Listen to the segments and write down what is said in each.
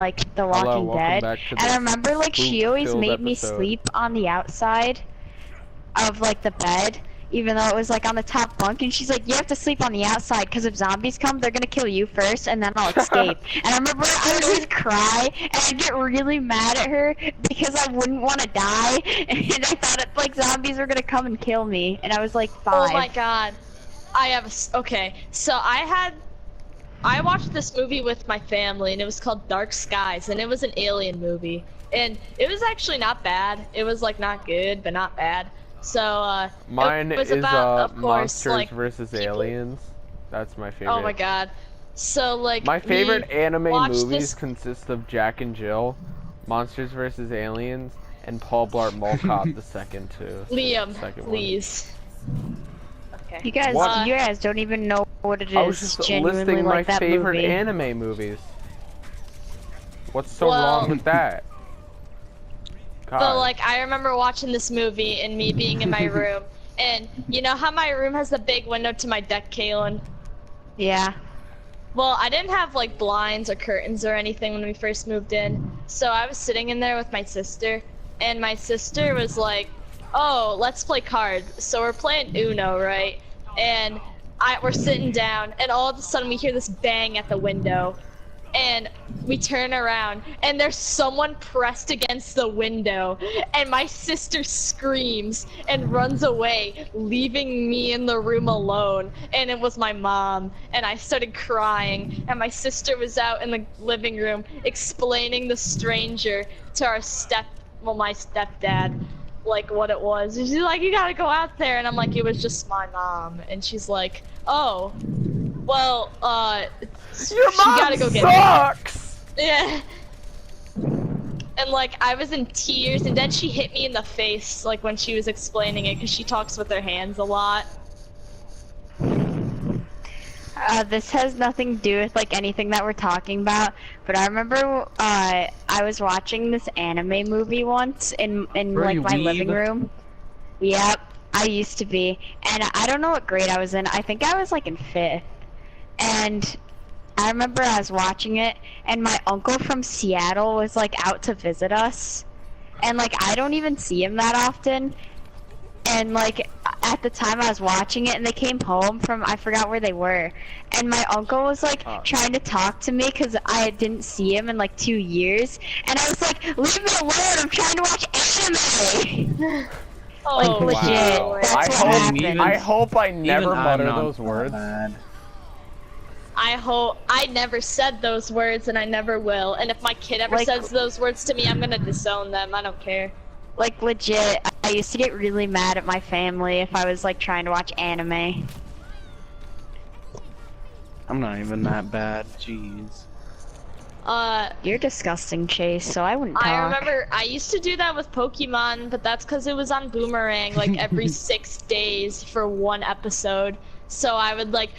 like The Hello, Walking welcome Dead, back to and I this remember like she always poop-filled made me episode. sleep on the outside of like the bed, even though it was like on the top bunk, and she's like, you have to sleep on the outside because if zombies come, they're gonna kill you first, and then I'll escape. And I remember I would always cry, and I'd get really mad at her because I wouldn't want to die, and I thought like zombies were gonna come and kill me, and I was like 5. Oh my god. Okay, so I watched this movie with my family, and it was called Dark Skies, and it was an alien movie. And it was actually not bad. It was like not good, but not bad. So Mine it was is about, of course, Monsters like, vs. people. Aliens. That's my favorite. Oh my god. So like My favorite anime watched movies this... consist of Jack and Jill, Monsters vs. Aliens, and Paul Blart Mall Cop the second too. Liam, Second please. Okay. You guys don't even know what it is. I was just genuinely listing my like that favorite movie. anime movies. What's so wrong with that? God. But like I remember watching this movie and me being in my room, and you know how my room has the big window to my deck, Kaylin? Yeah. Well, I didn't have like blinds or curtains or anything when we first moved in, so I was sitting in there with my sister, and my sister was like, oh, let's play cards. So we're playing Uno, right? And we're sitting down, and all of a sudden we hear this bang at the window, and we turn around, and there's someone pressed against the window, and my sister screams and runs away, leaving me in the room alone, and it was my mom, and I started crying, and my sister was out in the living room explaining the stranger to my stepdad, like what it was. And she's like, you gotta go out there, and I'm like, it was just my mom. And she's like, oh, well, Your mom she gotta go get sucks! it. Yeah. And like I was in tears, and then she hit me in the face like when she was explaining it, because she talks with her hands a lot. This has nothing to do with like anything that we're talking about, but I remember I was watching this anime movie once in like my living room. Yep, I used to be, and I don't know what grade I was in. I think I was like in 5th, and I remember I was watching it, and my uncle from Seattle was like out to visit us, and like I don't even see him that often. And like at the time I was watching it, and they came home from, I forgot where they were, and my uncle was like trying to talk to me because I didn't see him in like 2 years, and I was like, leave me alone, I'm trying to watch anime. Like legit. Wow. That's what happened. I hope I never mutter not those words. bad. I never said those words, and I never will. And if my kid ever Like- says those words to me, I'm gonna disown them. I don't care. Like legit, I used to get really mad at my family if I was like trying to watch anime. I'm not even that bad. Jeez. You're disgusting, Chase, so I wouldn't talk. I remember I used to do that with Pokemon, but that's because it was on Boomerang like every 6 days for one episode. So I would like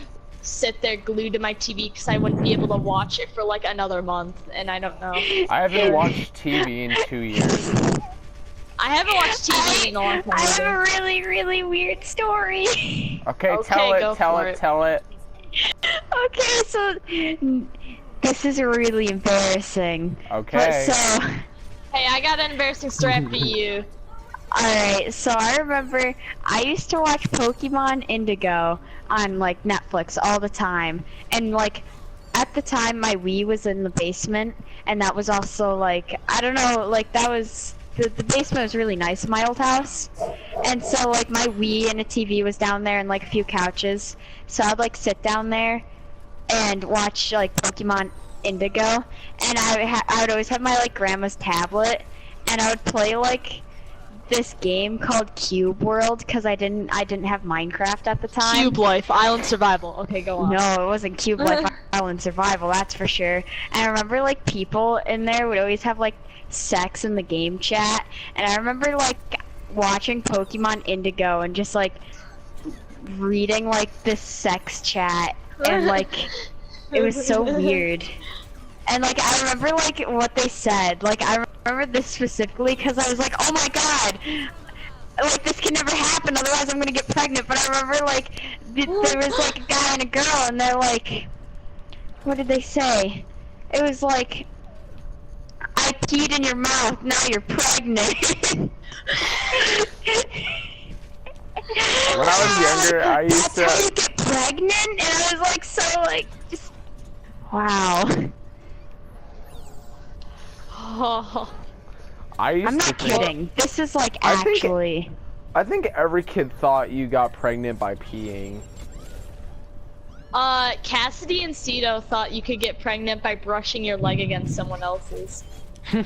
sit there glued to my TV because I wouldn't be able to watch it for like another month, and I don't know. I haven't watched TV in 2 years. I haven't watched TV in a long time. I have either. a really, really weird story. Okay, Okay, tell go for it. it. Okay, so this is really embarrassing. Okay. But so, Hey, I got an embarrassing story after you. alright, so I remember I used to watch Pokemon Indigo on like Netflix all the time, and like at the time my Wii was in the basement, and that was also like, I don't know, like that was, the basement was really nice in my old house, and so like my Wii and a TV was down there and like a few couches, so I'd like sit down there and watch like Pokemon Indigo, and I would always have my like grandma's tablet, and I would play like this game called Cube World because I didn't have Minecraft at the time. Cube Life, Island Survival. Okay, go on. No, it wasn't Cube Life Island Survival, that's for sure. And I remember like people in there would always have like sex in the game chat, and I remember like watching Pokemon Indigo and just like reading like this sex chat, and like it was so weird. And like I remember like what they said, like I remember this specifically because I was like, oh my god, like this can never happen, otherwise I'm gonna get pregnant. But I remember like there was like a guy and a girl, and they're like, what did they say? It was like, peed in your mouth. Now you're pregnant. When I was younger, I used That's how you to. get pregnant, and I was like, so like, just wow. Oh. I used I'm to not think, kidding. This is like I think- actually. I think every kid thought you got pregnant by peeing. Cassidy and Cito thought you could get pregnant by brushing your leg against someone else's. Well,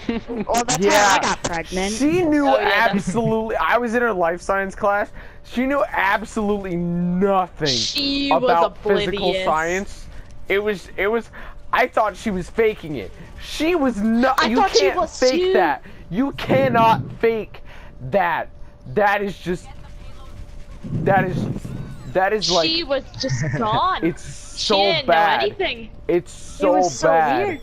that's Yeah. how I got pregnant. She knew Oh, yeah, absolutely. I was in her life science class. She knew absolutely nothing She was about physical oblivious. science. It was. I thought she was faking it. She was not. I You thought she can't was fake too. that. You cannot fake that. That is just. That is like. She was just gone. It's so she didn't bad. know anything. It's so it was so bad. weird.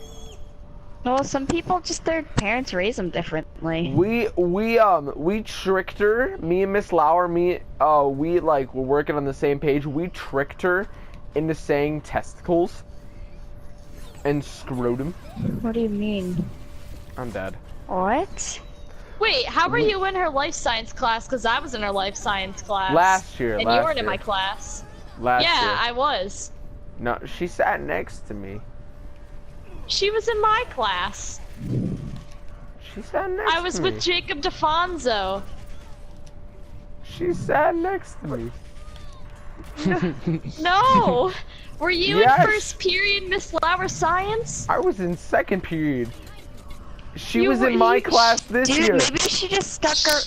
Well, some people just their parents raise them differently. We tricked her. Me and Miss Lauer. We like were working on the same page. We tricked her into saying testicles and scrotum. What do you mean? I'm dead. What? Wait, how were you in her life science class? Because I was in her life science class. Last year. And last you weren't year. in my class. Last Yeah, year. I was. No, she sat next to me. She was in my class. She sat next I was to me. with Jacob DeFonso. She sat next to me. No! Were you Yes. in first period, Miss Lauer Science? I was in second period. She You was were- in my you- class this Dude, year. maybe she just stuck her.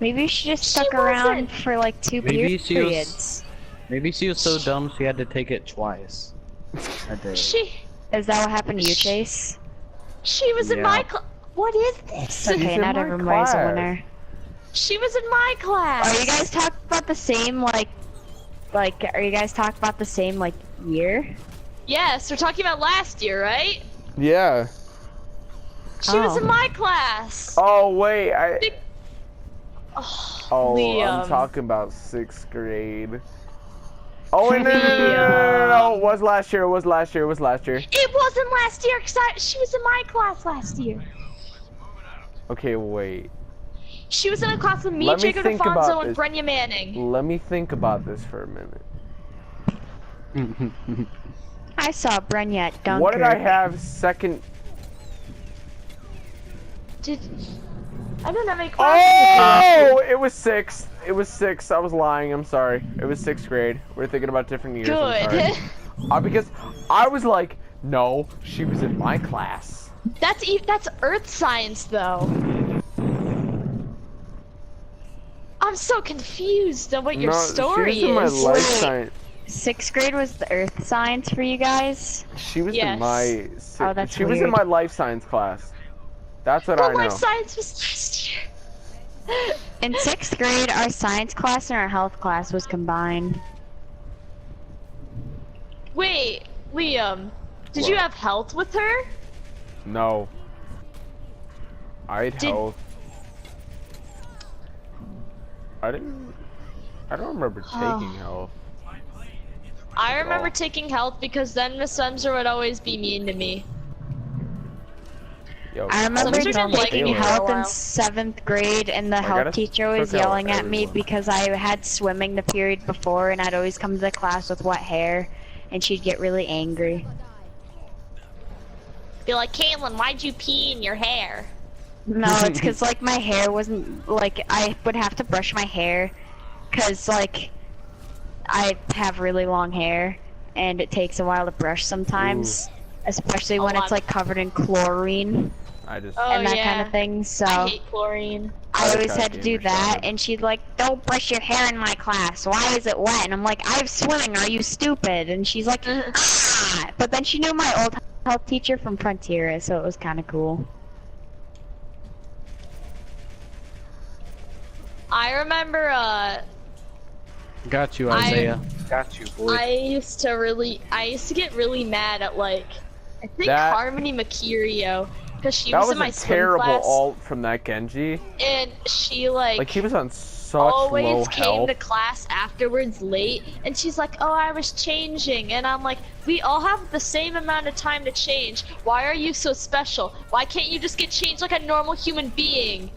Maybe she just stuck She around wasn't. for like two Maybe she was- periods. Maybe she was so dumb she had to take it twice. A day. She Is that what happened to you, Chase? was in Yeah. my class. What is this? Okay, in not my everybody's a class. winner. She was in my class. Are you guys talking about the same are you guys talking about the same like year? Yes, we're talking about last year, right? Yeah. She was Oh. in my class. Oh wait, Oh, Oh, Liam. I'm talking about 6th grade. Oh wait, no, it was last year. It was last year. It wasn't last year because she was in my class last year. Okay, wait. She was in a class with me, Let me Jacob think about DeFonso, and this. Brenya Manning. Let me think about this for a minute. I saw Brenya at Dunkirk. What did I have second? I didn't have any classes. Oh, it was 6th. It was 6th. I was lying. I'm sorry. It was 6th grade. We're thinking about different years. I'm Good. sorry. Because I was like, no, she was in my class. That's Earth science, though. I'm so confused on what your story she was in my is. life Wait. science. 6th grade was the earth science for you guys? She was Yes. in my. Oh, that's she was in weird. my life science class. That's what But I know. life science was last year. In 6th grade, our science class and our health class was combined. Wait, Liam, did What? you have health with her? No. I had Did- health. I don't remember taking health. I remember Oh. taking health because then Miss Semser would always be mean to me. Yo, I remember Semester didn't like taking me for a health in while. 7th grade, and the gotta health teacher was check out yelling at me everyone. because I had swimming the period before, and I'd always come to the class with wet hair, and she'd get really angry. Be like, Caitlin, why'd you pee in your hair? No, it's because like my hair wasn't like I would have to brush my hair, cause like I have really long hair, and it takes a while to brush sometimes, especially when lot. it's like covered in chlorine I just. Oh, and that yeah. kind of thing. So I hate chlorine. I always Podcast had to do gamer that, shouted. and she'd like, "Don't brush your hair in my class. Why is it wet?" And I'm like, "I'm swimming. Are you stupid?" And she's like, "Ah!" But then she knew my old health teacher from Frontier, so it was kind of cool. I remember, Got you, Isaiah. Got you, boy. I used to get really mad at like, I think That- Harmony Mercurio, because she That was was in my a swim terrible class, alt from that Genji. and she Like he was on always low came health. to class afterwards late, and she's like, "Oh, I was changing," and I'm like, "We all have the same amount of time to change. Why are you so special? Why can't you just get changed like a normal human being?"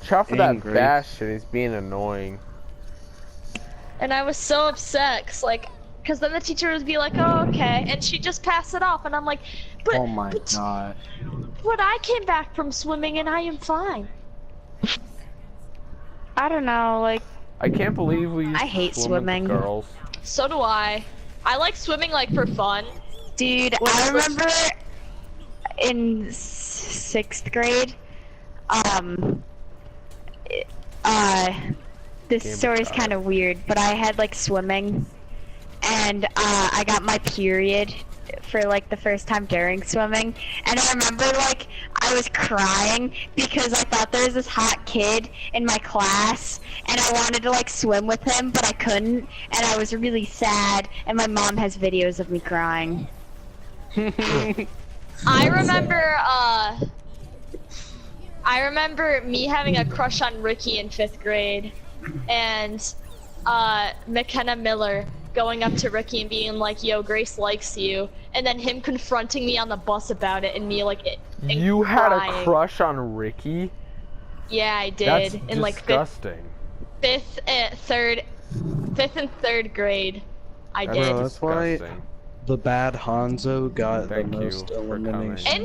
Try for that Angry. Bastion, he's being annoying. And I was so upset, cause then the teacher would be like, "Oh, okay," and she'd just pass it off, and I'm like, "But, Oh my but, gosh. but I came back from swimming and I am fine." I don't know, like, I can't believe we used I to hate swim with the swimming. girls. So do I. I like swimming like for fun. dude, I remember in 6th grade, this Game of story's God. kind of weird, but I had like swimming, and I got my period for like the first time during swimming, and I remember like I was crying because I thought there was this hot kid in my class, and I wanted to like swim with him, but I couldn't, and I was really sad, and my mom has videos of me crying. I remember me having a crush on Ricky in 5th grade, and McKenna Miller going up to Ricky and being like, "Yo, Grace likes you," and then him confronting me on the bus about it, and me like, You had a crying. crush on Ricky? Yeah, I did. That's in like disgusting. fifth and third grade. I That's did. Bro, that's why disgusting. the bad Hanzo got Thank the you most for coming. elimination. In